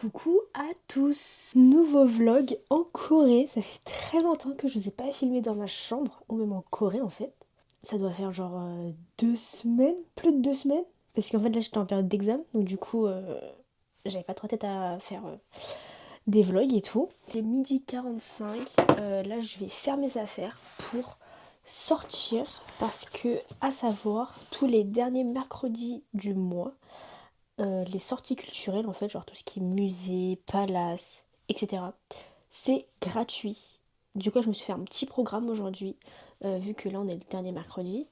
Coucou à tous. Nouveau vlog en Corée. Ça fait très longtemps que je vous ai pas filmé dans ma chambre, ou même en Corée en fait. Ça doit faire genre 2 semaines, plus de 2 semaines. Parce qu'en fait là j'étais en période d'examen, donc du coup j'avais pas trop tête à faire des vlogs et tout. C'est midi 45, là je vais faire mes affaires pour sortir. Parce que, à savoir, tous les derniers mercredis du mois, les sorties culturelles en fait, genre tout ce qui est musée, palace, etc. C'est gratuit. Du coup, je me suis fait un petit programme aujourd'hui, vu que là on est le dernier mercredi.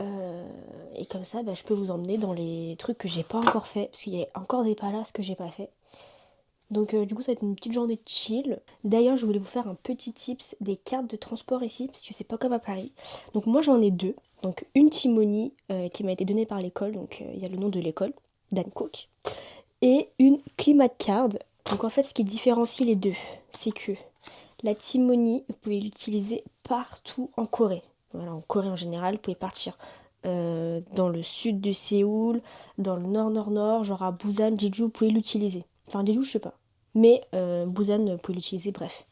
Et comme ça, je peux vous emmener dans les trucs que j'ai pas encore fait, parce qu'il y a encore des palaces que j'ai pas fait. Donc du coup ça va être une petite journée chill. D'ailleurs je voulais vous faire un petit tips des cartes de transport ici, parce que c'est pas comme à Paris. Donc moi j'en ai deux. Donc une Timoni qui m'a été donnée par l'école, donc il y a le nom de l'école, Dan Cook. Et une Climate Card. Donc en fait ce qui différencie les deux, c'est que la Timoni, vous pouvez l'utiliser partout en Corée. Voilà, en Corée en général, vous pouvez partir dans le sud de Séoul, dans le nord-nord-nord, genre à Busan, Jeju, vous pouvez l'utiliser. Enfin Jeju je sais pas. Mais Busan, vous pouvez l'utiliser, bref.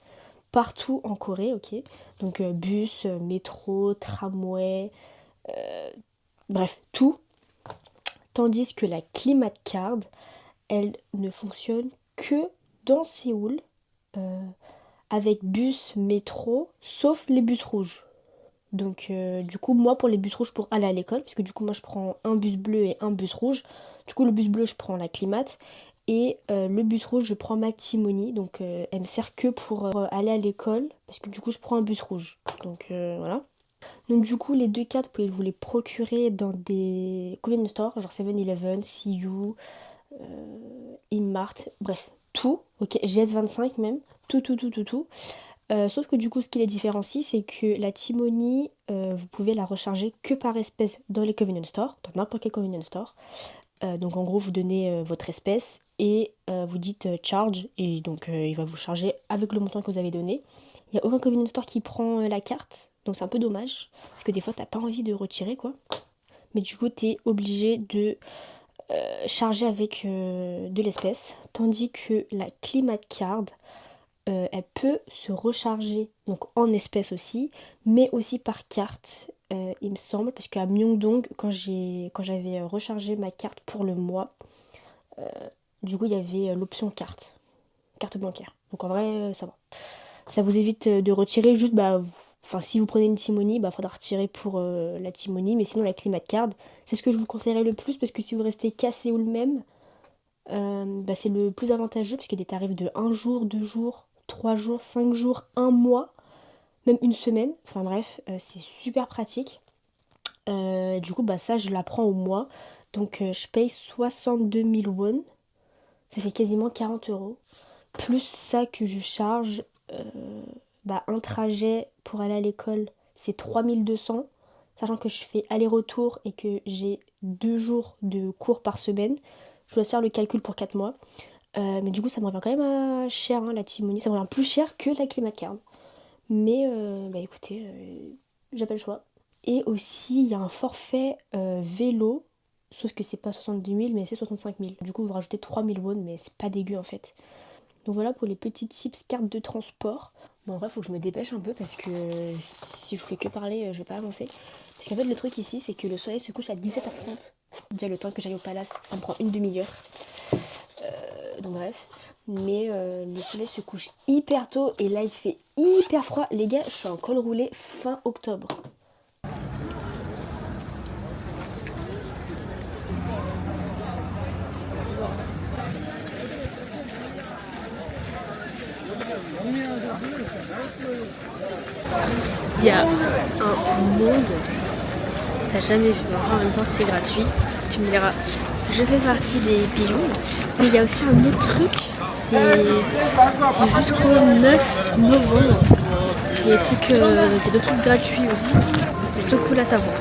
Partout en Corée, ok. Donc bus, métro, tramway, bref, tout. Tandis que la Climate Card, elle ne fonctionne que dans Séoul, euh, avec bus, métro, sauf les bus rouges. Donc du coup, moi pour les bus rouges pour aller à l'école, parce que du coup moi je prends un bus bleu et un bus rouge. Du coup le bus bleu je prends la Climate et le bus rouge je prends ma Timoni. Donc elle me sert que pour aller à l'école, parce que du coup je prends un bus rouge. Donc voilà. Donc du coup les deux cartes vous pouvez vous les procurer dans des convenience stores, genre 7-Eleven, CU, Imart, bref, tout, ok, GS25 même, tout. Sauf que du coup, ce qui les différencie, c'est que la Timoni, vous pouvez la recharger que par espèce dans les convenience stores, dans n'importe quel convenience store. Donc en gros, vous donnez votre espèce et vous dites charge, et donc il va vous charger avec le montant que vous avez donné. Il n'y a aucun convenience store qui prend la carte, donc c'est un peu dommage, parce que des fois, t'as pas envie de retirer, quoi. Mais du coup, t'es obligé de charger avec de l'espèce, tandis que la Climate Card, elle peut se recharger donc en espèces aussi, mais aussi par carte, il me semble, parce qu'à Myeongdong, quand j'avais rechargé ma carte pour le mois, du coup il y avait l'option carte bancaire. Donc en vrai, ça va. Ça vous évite de retirer juste, enfin si vous prenez une Timoni, il faudra retirer pour la Timoni, mais sinon la Climate Card, c'est ce que je vous conseillerais le plus, parce que si vous restez cassé ou le même, c'est le plus avantageux parce qu'il y a des tarifs de 1 jour, 2 jours, 3 jours, 5 jours, un mois, même une semaine. Enfin bref, c'est super pratique. Du coup, ça, je la prends au mois. Donc, je paye 62 000 won. Ça fait quasiment 40 euros. Plus ça que je charge, un trajet pour aller à l'école, c'est 3200. Sachant que je fais aller-retour et que j'ai 2 jours de cours par semaine. Je dois faire le calcul pour 4 mois. Mais du coup, ça me revient quand même cher, hein, la Timoni. Ça me revient plus cher que la Climacard. Mais écoutez, j'ai pas le choix. Et aussi, il y a un forfait vélo. Sauf que c'est pas 70 000, mais c'est 65 000. Du coup, vous rajoutez 3 000 won, mais c'est pas dégueu en fait. Donc voilà pour les petites tips cartes de transport. Bon, en vrai, faut que je me dépêche un peu parce que si je fais que parler, je vais pas avancer. Parce qu'en fait, le truc ici, c'est que le soleil se couche à 17h30. Déjà, le temps que j'aille au palace, ça me prend une demi-heure. Donc bref. Mais le soleil se couche hyper tôt et là il fait hyper froid. Les gars, je suis en col roulé fin octobre. Il y a un monde, t'as jamais vu. En même temps, c'est gratuit. Tu me diras, je fais partie des pigeons. Mais il y a aussi un autre truc, c'est jusqu'au 9 novembre. Il y a il y a d'autres trucs gratuits aussi. C'est plutôt cool à savoir.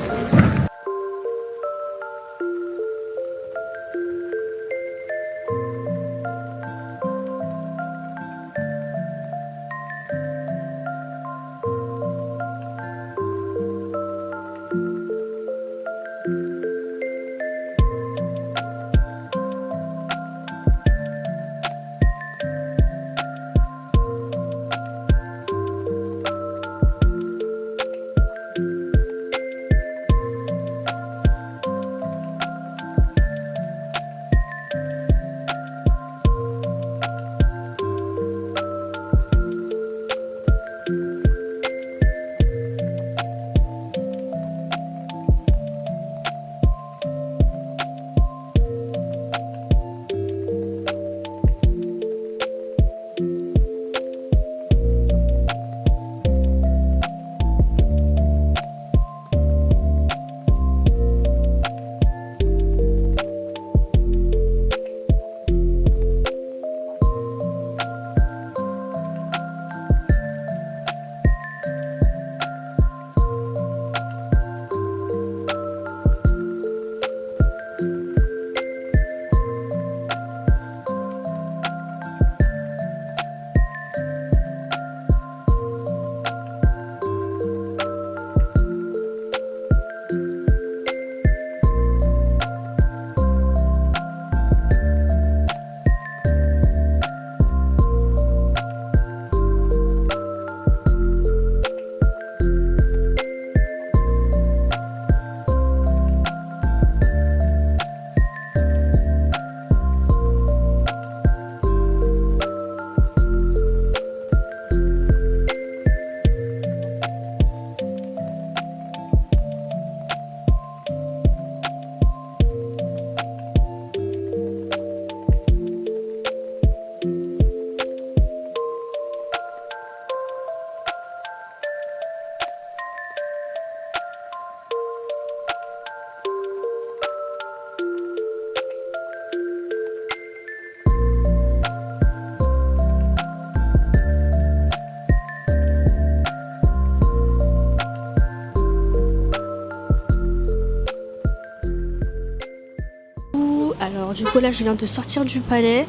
Alors du coup là je viens de sortir du palais.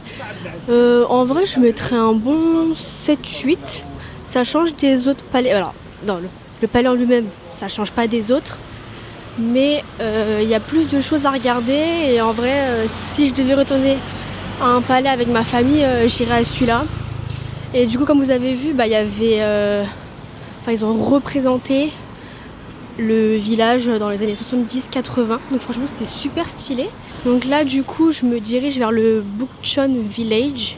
En vrai je mettrais un bon 7-8. Ça change des autres palais. Alors non, le palais en lui-même ça change pas des autres. Mais il y a plus de choses à regarder. Et en vrai si je devais retourner à un palais avec ma famille, j'irais à celui-là. Et du coup comme vous avez vu, il y avait... ils ont représenté le village dans les années 70-80. Donc franchement c'était super stylé. Donc là du coup je me dirige vers le Bukchon Village.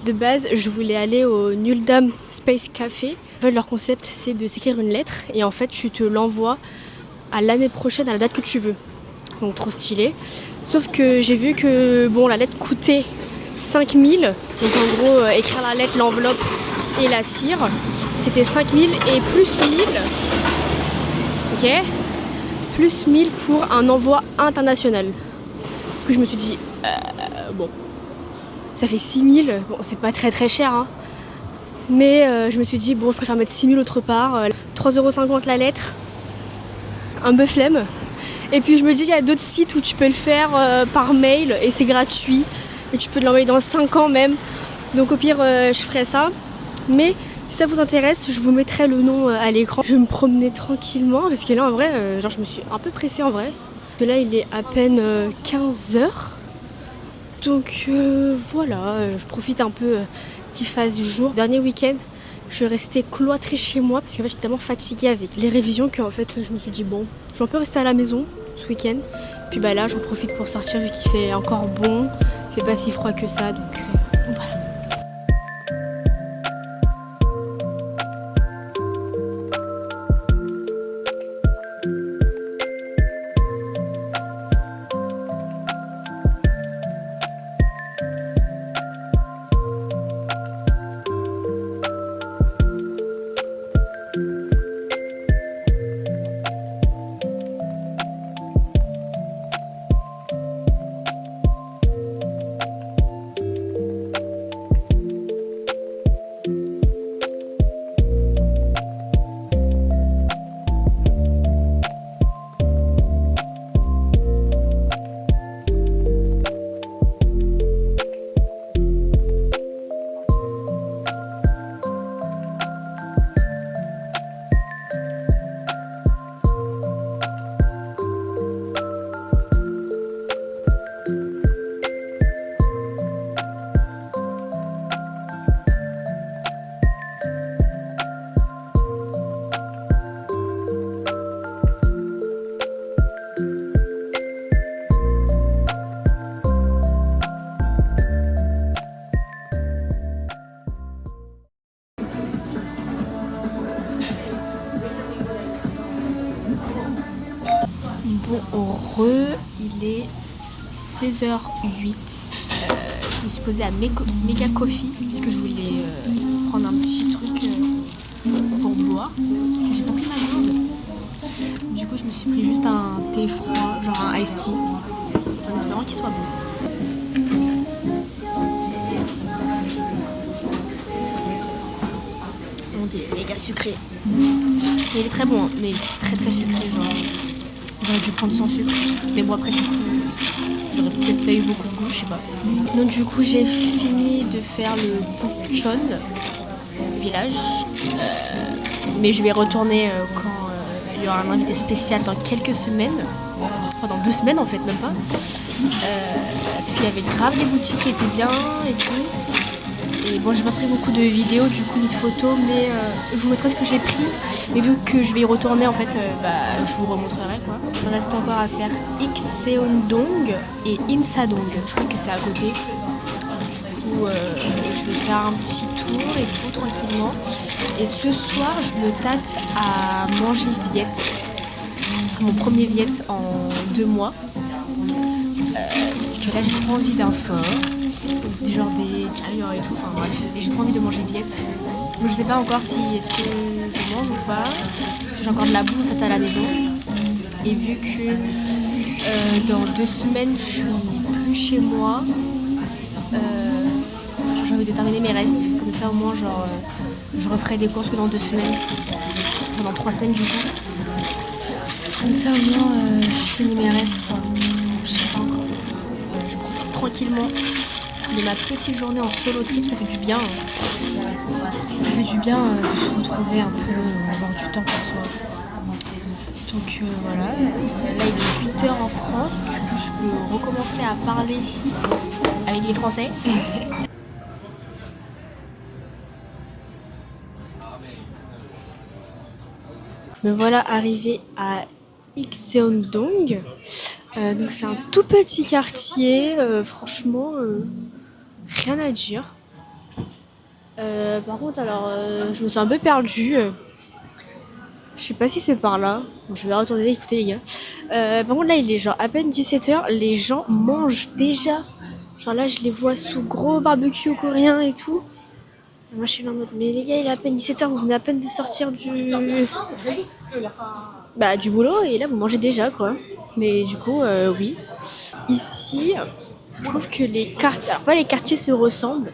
De base je voulais aller au Nuldam Space Café. En fait leur concept c'est de s'écrire une lettre et en fait tu te l'envoies à l'année prochaine à la date que tu veux. Donc trop stylé. Sauf que j'ai vu que la lettre coûtait 5000. Donc en gros écrire la lettre, l'enveloppe et la cire. C'était 5000 et plus 1000. Ok, plus 1000 pour un envoi international. Du coup je me suis dit ça fait 6000, c'est pas très très cher hein. Mais je me suis dit je préfère mettre 6000 autre part. 3,50€ la lettre, un peu flemme. Et puis je me dis il y a d'autres sites où tu peux le faire par mail et c'est gratuit et tu peux l'envoyer dans 5 ans même. Donc au pire je ferai ça. Mais si ça vous intéresse, je vous mettrai le nom à l'écran. Je me promenais tranquillement parce que là en vrai, je me suis un peu pressée en vrai. Parce que là il est à peine 15h. Donc voilà, je profite un peu qu'il fasse jour. Dernier week-end, je suis restée cloîtrée chez moi parce que en fait, j'étais tellement fatiguée avec les révisions qu'en fait je me suis dit je vais un peu rester à la maison ce week-end. Puis là j'en profite pour sortir vu qu'il fait encore bon. Il fait pas si froid que ça, donc voilà. Il est 16h08. Je me suis posée à Mega Coffee puisque je voulais prendre un petit truc pour boire parce que j'ai pas pris ma gourde. Du coup je me suis pris juste un thé froid, genre un iced tea, en espérant qu'il soit bon. On dit méga sucré. Et il est très bon, hein, mais très très sucré, genre. J'aurais dû prendre sans sucre, mais bon après du coup j'aurais peut-être pas eu beaucoup de goût, je sais pas. Donc du coup j'ai fini de faire le Bukchon village, mais je vais retourner quand il y aura un invité spécial dans quelques semaines, enfin dans 2 semaines en fait même pas, parce qu'il y avait grave des boutiques qui étaient bien et tout. Et j'ai pas pris beaucoup de vidéos du coup ni de photos, mais je vous mettrai ce que j'ai pris. Mais vu que je vais y retourner en fait, je vous remontrerai quoi. Il me reste encore à faire Ikseondong et Insadong. Je crois que c'est à côté. Du coup, je vais faire un petit tour et tout tranquillement. Et ce soir, je me tâte à manger viet. Ce sera mon premier viet en 2 mois. Puisque là, j'ai trop envie d'un pho. Genre des chaliors et tout, enfin bref, et j'ai trop envie de manger viet. Mais je sais pas encore si est-ce que je mange ou pas, parce que j'ai encore de la bouffe en fait à la maison. Et vu que dans 2 semaines je suis plus chez moi, j'ai envie de terminer mes restes, comme ça au moins genre je referai des courses que dans 2 semaines, pendant 3 semaines du coup. Comme ça au moins je finis mes restes quoi, je sais pas encore. je profite tranquillement de ma petite journée en solo trip. Ça fait du bien. Ça fait du bien de se retrouver un peu, avoir du temps pour soi. Donc voilà, là il est 8 h en France, du coup je peux recommencer à parler avec les Français. Me voilà arrivée à Ikseondong. Donc c'est un tout petit quartier, franchement rien à dire. Par contre alors je me suis un peu perdue. Je sais pas si c'est par là. Bon, je vais retourner écouter les gars. Par contre là il est genre à peine 17 h, les gens mangent déjà. Genre là je les vois sous gros barbecue coréen et tout. Et moi je suis là en mode mais les gars il est à peine 17 h, vous venez à peine de sortir du boulot et là vous mangez déjà quoi. Mais du coup oui. Ici je trouve que les quartiers, alors pas les quartiers se ressemblent.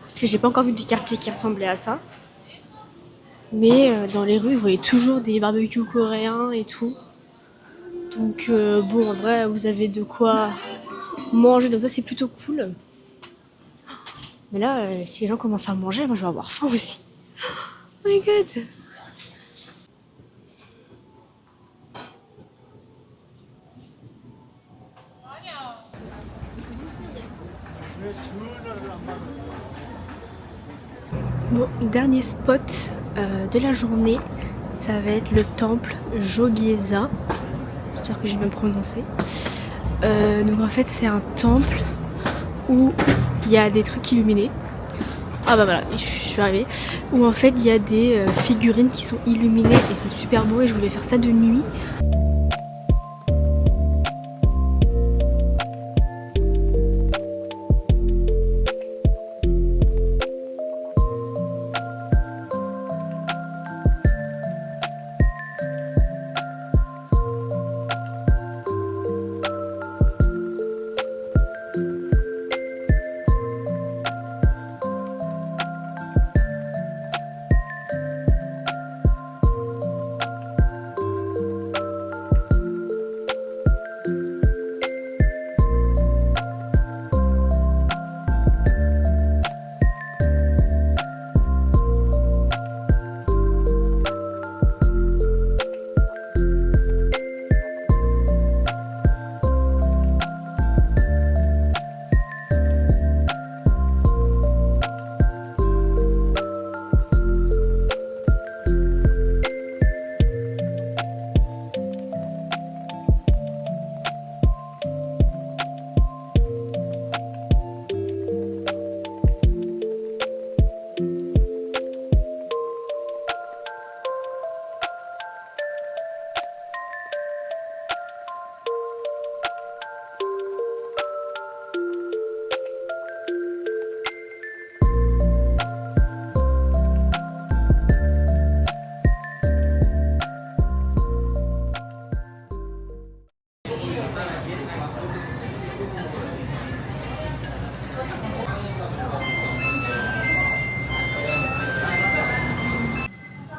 Parce que j'ai pas encore vu de quartier qui ressemblait à ça. Mais dans les rues, vous voyez toujours des barbecues coréens et tout. Donc bon, en vrai, vous avez de quoi manger, donc ça c'est plutôt cool. Mais là, si les gens commencent à manger, moi je vais avoir faim aussi. Oh my god! Bon, dernier spot de la journée, ça va être le temple Jogyesa. J'espère que j'ai bien prononcé. Donc en fait, c'est un temple où il y a des trucs illuminés. Ah bah voilà, je suis arrivée. Où en fait, il y a des figurines qui sont illuminées et c'est super beau et je voulais faire ça de nuit.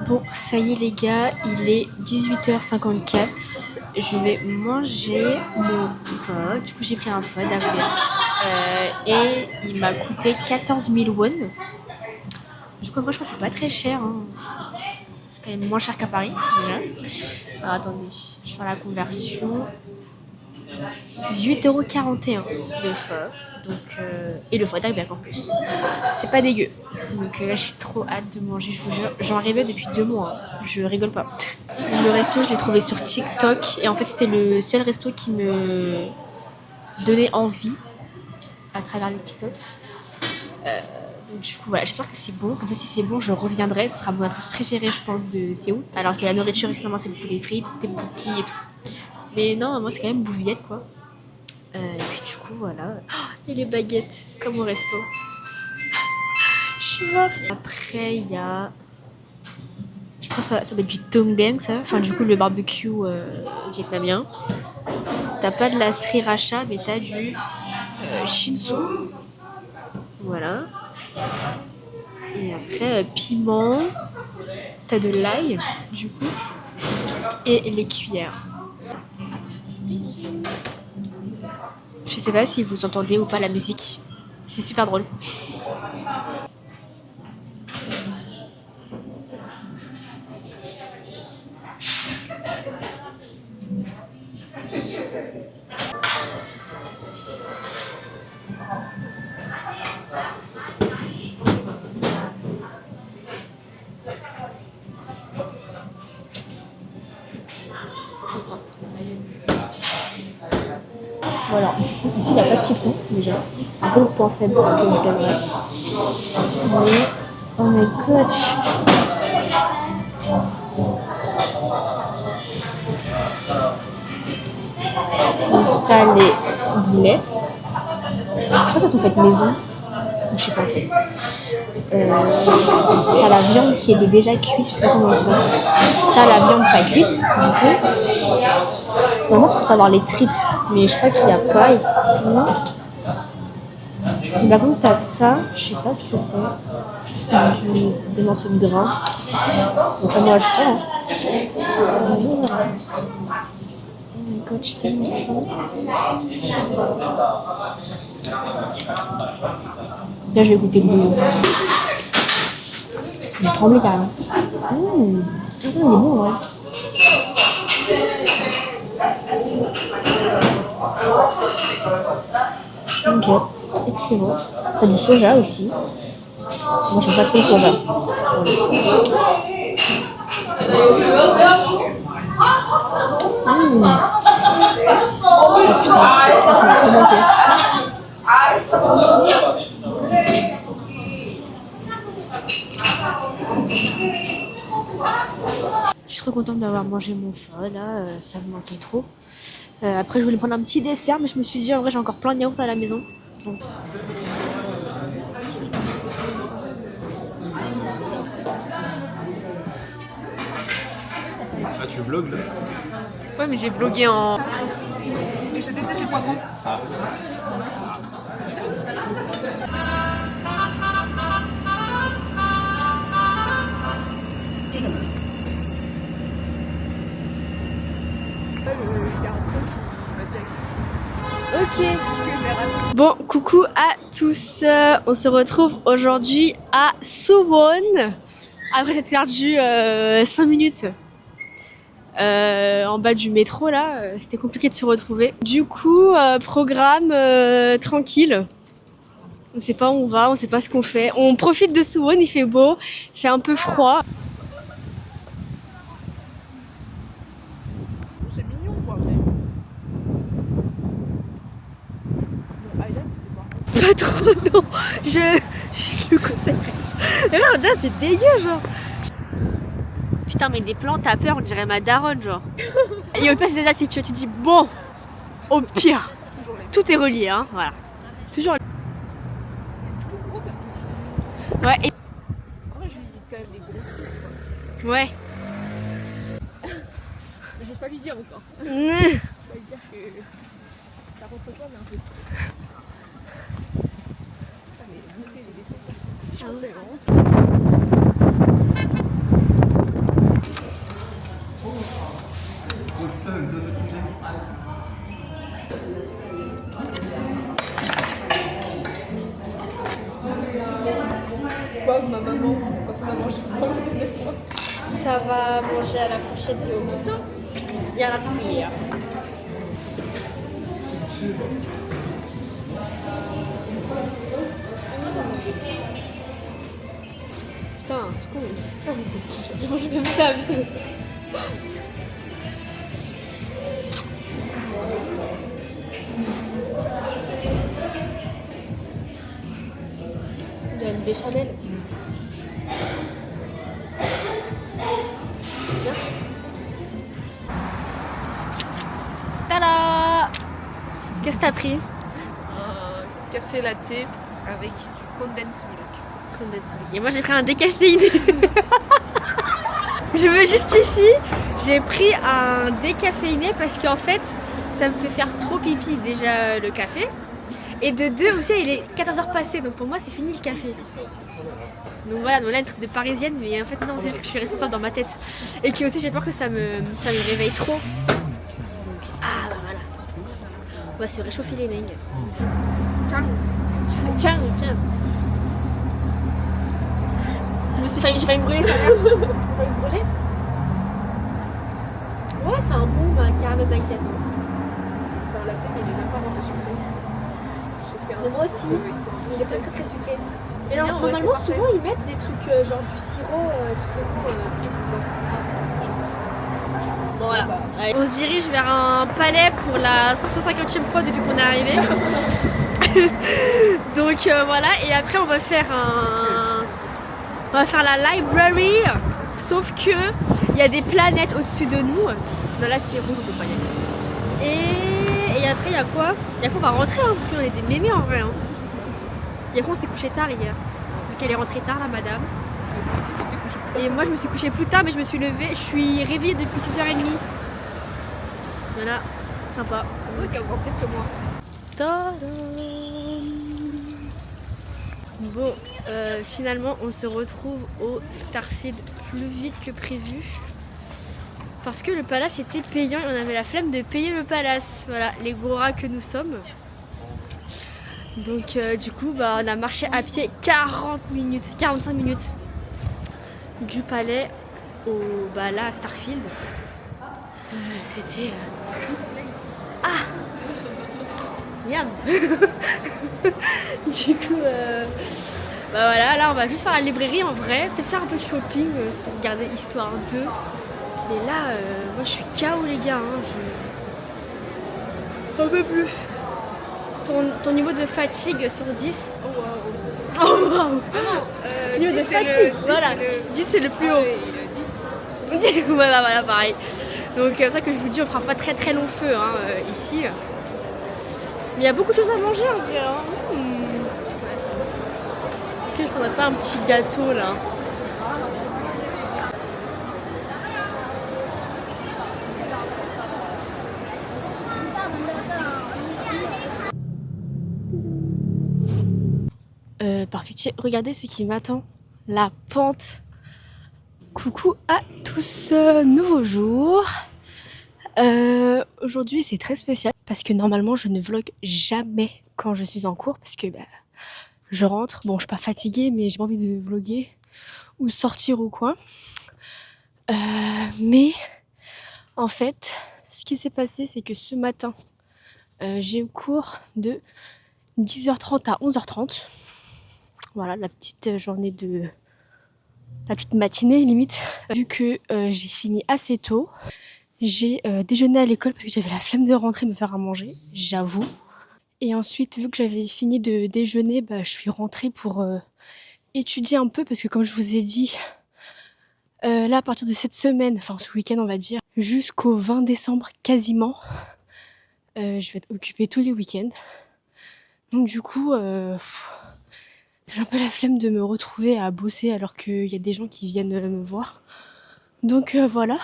Bon, ça y est les gars, il est 18 h 54. Je vais manger mon pho. Du coup, j'ai pris un pho d'Avec. Et il m'a coûté 14 000 won. Du coup, en vrai, je crois que c'est pas très cher. Hein. C'est quand même moins cher qu'à Paris, déjà. Alors, attendez, je vais faire la conversion. 8,41 € le pho. Donc, et le pho d'Avec en plus. C'est pas dégueu. Donc là, j'ai trop hâte de manger, je vous jure. J'en rêvais depuis 2 mois. Hein. Je rigole pas. Le resto, je l'ai trouvé sur TikTok. Et en fait, c'était le seul resto qui me donnait envie à travers les TikTok. Donc du coup, voilà, j'espère que c'est bon. Comme ça, si c'est bon, je reviendrai. Ce sera mon adresse préférée, je pense, de Séoul. Alors que la nourriture, finalement, c'est beaucoup les frites, des bouquets et tout. Mais non, moi, c'est quand même bouviette, quoi. Et puis du coup, voilà. Oh, et les baguettes, comme au resto. Je suis morte. Après, il y a... Je pense que ça doit être du tom dang, ça. Enfin, du coup, le barbecue vietnamien. T'as pas de la sriracha, mais t'as du shinsu. Voilà. Et après, piment. T'as de l'ail, du coup. Et les cuillères. Je sais pas si vous entendez ou pas la musique. C'est super drôle. Voilà, ici il n'y a pas de citron déjà. C'est un peu le point faible que je donnerais. Mais oh my god, donc, t'as les guillettes. Je crois que ça sont faites maison. Ou je sais pas en fait. T'as la viande qui est déjà cuite, je sais pas comment on dit ça. T'as la viande pas cuite, du coup. Normalement, il faut savoir les tripes, mais je crois qu'il n'y a pas ici. Et par contre, t'as ça, je sais pas ce que c'est. Des morceaux de grain. Donc, moi, je prends. Oh my god, je suis tellement faim. Tiens, je vais goûter le bouillon. J'ai tremblé carrément. Il est bon, en vrai. Ok, excellent. T'as du soja aussi. Moi, j'aime pas trop le soja. Oh putain, ça m'a trop manqué. Je suis trop contente d'avoir mangé mon pho là, ça me manquait trop. Après je voulais prendre un petit dessert mais je me suis dit en vrai j'ai encore plein de yaourts à la maison. Donc... Ah tu vlogs là? Ouais mais j'ai vlogué en... Je déteste les poissons. Ah. Il y a un truc qui m'a dit Ok. Bon, coucou à tous. On se retrouve aujourd'hui à Suwon. Après s'être perdu 5 minutes en bas du métro là, c'était compliqué de se retrouver. Du coup, programme tranquille. On sait pas où on va, on sait pas ce qu'on fait. On profite de Suwon, il fait beau, il fait un peu froid. c'est mignon quoi, mais. Bon, Ayla, c'était pas. Pas trop, non. Je le conseillerais. Mais là, déjà, c'est dégueu, genre. Putain, mais des plans, t'as peur, on dirait ma daronne, genre. Et au pire, c'est déjà si tu te dis, bon, au pire, Toujours les. tout est relié, hein, voilà. Toujours. C'est tout gros parce que. Ouais, et... En vrai, je visite quand même les gros trucs quoi. ouais. Mais j'ose pas lui dire encore. Mmh. Je vais lui dire que. C'est pas contre toi, mais un peu. Putain, les montées, les descentes. Ah ouais. C'est vraiment. Quoi, ma maman, quand on a mangé ensemble la dernière fois. Ça va manger à la fourchette et au couteau. Il y a la cuillère. Putain, c'est con. J'ai mangé comme ça, putain. Il y a une béchamel. Tiens. Tada! Qu'est-ce que t'as pris? Un café latte avec du condensed milk. Et moi j'ai pris un décaféiné. Je me justifie, j'ai pris un décaféiné parce qu'en fait ça me fait faire trop pipi déjà le café. Et de deux aussi il est 14h passé donc pour moi c'est fini le café. Donc voilà, donc là un truc de parisienne mais en fait non c'est juste que je suis responsable dans ma tête. Et que aussi j'ai peur que ça me réveille trop. Donc, ah bah voilà. On va se réchauffer les mains. Ciao. Ciao, ciao. J'ai failli me brûler, ça va. J'ai failli me brûler. Ouais, c'est un bon caramel macchiato. C'est un latte, mais il est même pas vraiment sucré. Mais moi aussi, il est pas très sucré. Mais C'est non, bien, ouais, normalement, c'est souvent ils mettent des trucs genre du sirop, justement. Bon, voilà. Allez. On se dirige vers un palais pour la 150e fois depuis qu'on est arrivé. Donc voilà, et après on va faire la library, sauf que il y a des planètes au-dessus de nous. Non, là c'est rouge, on peut pas y aller. Et après il y a quoi? On va rentrer, hein, parce qu'on est des mémés en vrai. Hein. Et après on s'est couché tard hier, vu qu'elle est rentrée tard la madame. Et moi je me suis couchée plus tard, mais je me suis levée, je suis réveillée depuis 6h30. Voilà, sympa. C'est vrai qu'il y a encore pire que moi. Tadam. Bon, finalement on se retrouve au Starfield plus vite que prévu. Parce que le palace était payant et on avait la flemme de payer le palace. Voilà, les gros rats que nous sommes. Donc du coup on a marché à pied 45 minutes du palais au là à Starfield. C'était Miam. Du coup voilà, là on va juste faire la librairie en vrai, peut-être faire un peu de shopping pour regarder Histoire 2. Mais là moi je suis KO les gars, hein, je un peu plus. Ton niveau de fatigue sur 10. Oh waouh. Oh waouh. Niveau de 10 c'est fatigue, le- voilà, 10 c'est le plus haut. Et le 10. Voilà, pareil. Donc c'est pour ça que je vous dis, on fera pas très long feu hein, ici. Mais il y a beaucoup de choses à manger en vrai. Hein. Est-ce que je prendrais pas un petit gâteau là? Par pitié, regardez ce qui m'attend. La pente. Coucou à tous, nouveau jour. Aujourd'hui c'est très spécial parce que normalement je ne vlog jamais quand je suis en cours parce que je rentre, bon je suis pas fatiguée mais j'ai pas envie de vlogger ou sortir ou quoi. Mais en fait ce qui s'est passé c'est que ce matin j'ai eu cours de 10h30 à 11h30. Voilà la petite journée de... la petite matinée limite. Vu que j'ai fini assez tôt, j'ai déjeuné à l'école parce que j'avais la flemme de rentrer me faire à manger, j'avoue. Et ensuite, vu que j'avais fini de déjeuner, je suis rentrée pour étudier un peu parce que comme je vous ai dit, là à partir de cette semaine, enfin ce week-end on va dire, jusqu'au 20 décembre quasiment, je vais être occupée tous les week-ends. Donc du coup, j'ai un peu la flemme de me retrouver à bosser alors qu'il y a des gens qui viennent me voir. Donc voilà.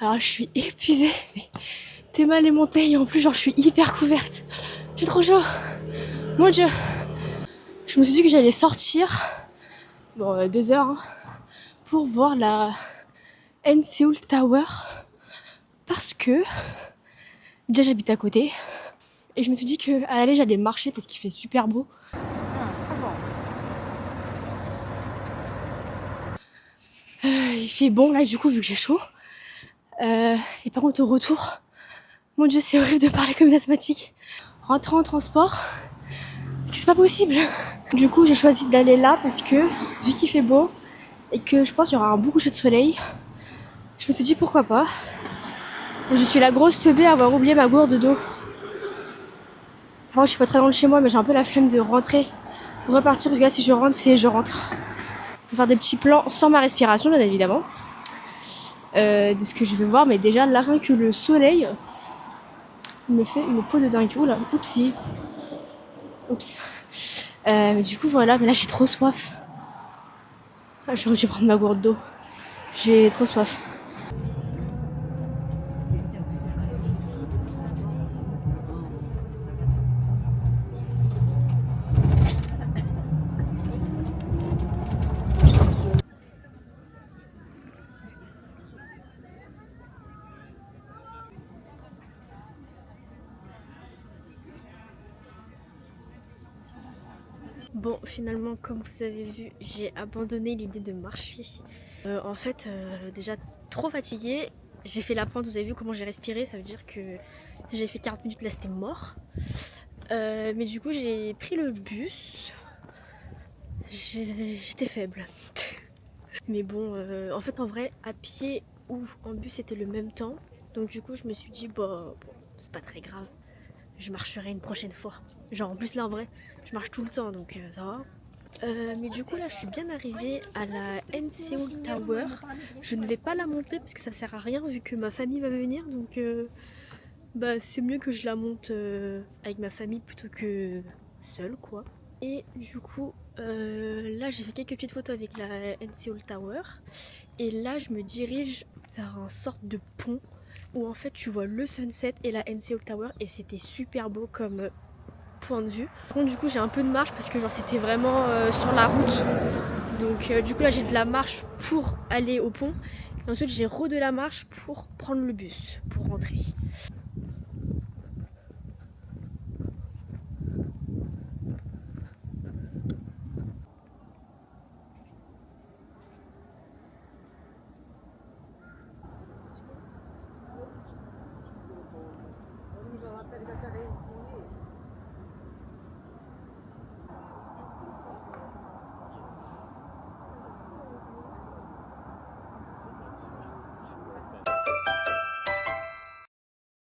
Alors je suis épuisée, mais t'es mal les montagnes, en plus genre je suis hyper couverte. J'ai trop chaud. Mon dieu. Je me suis dit que j'allais sortir, 2 heures, hein, pour voir la Seoul Tower. Parce que déjà j'habite à côté. Et je me suis dit qu'à l'aller j'allais marcher parce qu'il fait super beau. Il fait bon là du coup vu que j'ai chaud. Et par contre au retour, mon dieu c'est horrible de parler comme une asthmatique. Rentrer en transport, c'est pas possible. Du coup j'ai choisi d'aller là parce que vu qu'il fait beau et que je pense qu'il y aura un beau coucher de soleil, je me suis dit pourquoi pas. Et je suis la grosse teubée à avoir oublié ma gourde d'eau. Moi je suis pas très loin de chez moi mais j'ai un peu la flemme de rentrer, repartir parce que là si je rentre c'est je rentre. Je vais faire des petits plans sans ma respiration bien évidemment. De ce que je vais voir, mais déjà là rien que le soleil me fait une peau de dingue. Oula, oupsie. Oups. Mais du coup voilà, mais là j'ai trop soif. J'aurais dû prendre ma gourde d'eau. J'ai trop soif. Bon, finalement, comme vous avez vu, j'ai abandonné l'idée de marcher. En fait, déjà trop fatiguée. J'ai fait la pente, vous avez vu comment j'ai respiré, ça veut dire que si j'ai fait 40 minutes là c'était mort. Mais du coup j'ai pris le bus. J'étais faible. Mais bon, en fait en vrai, à pied ou en bus c'était le même temps. Donc du coup je me suis dit, bah bon, c'est pas très grave. Je marcherai une prochaine fois. Genre en plus là en vrai, je marche tout le temps donc ça va. Mais du coup là je suis bien arrivée à la NCO Tower. Je ne vais pas la monter parce que ça sert à rien vu que ma famille va venir. Donc bah, c'est mieux que je la monte avec ma famille plutôt que seule quoi. Et du coup là j'ai fait quelques petites photos avec la NCO Tower. Et là je me dirige vers un sorte de pont où en fait tu vois le sunset et la NCO Tower. Et c'était super beau comme point de vue. Par contre du coup j'ai un peu de marche parce que genre c'était vraiment sur la route. Donc du coup là j'ai de la marche pour aller au pont. Et ensuite j'ai de la marche pour prendre le bus pour rentrer.